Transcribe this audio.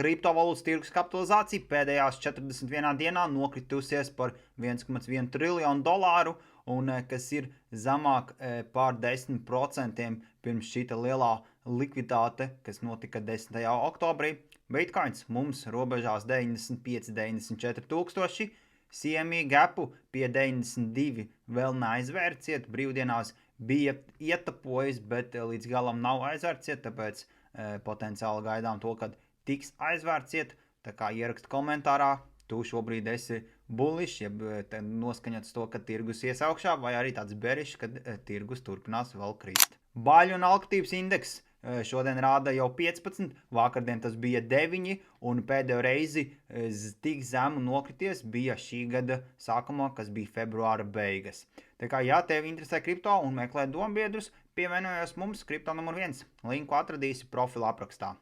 Kriptovalūtas tirgus kapitalizācija pēdējās 41 dienā nokritusies par 1,1 triljonu dolāru, un kas ir zemāk pār 10% pirms šīta lielā likviditāte, kas notika 10. oktobrī. Bitcoins mums robežās 95-94 tūkstoši, CME gapu pie 92 vēl neaizvērciet, brīvdienās bija ietapojis, bet līdz galam nav aizvērciet, tāpēc potenciāli gaidām to, kad tiks aizvērciet. Tā kā ierakst komentārā, tu šobrīd esi bullish, jeb noskaņots to, ka tirgus ies augšā, vai arī tāds bearish, kad tirgus turpinās vēl krist. Baiļu un alkatības indeks šodien rāda jau 15, vakardien tas bija 9, un pēdējo reizi tik zemu nokrities bija šī gada sākumā, kas bija februāra beigas. Tā kā, ja tevi interesē kripto un meklē dombiedrus, pievienojies mums kripto numur 1. Linku atradīsi profila aprakstā.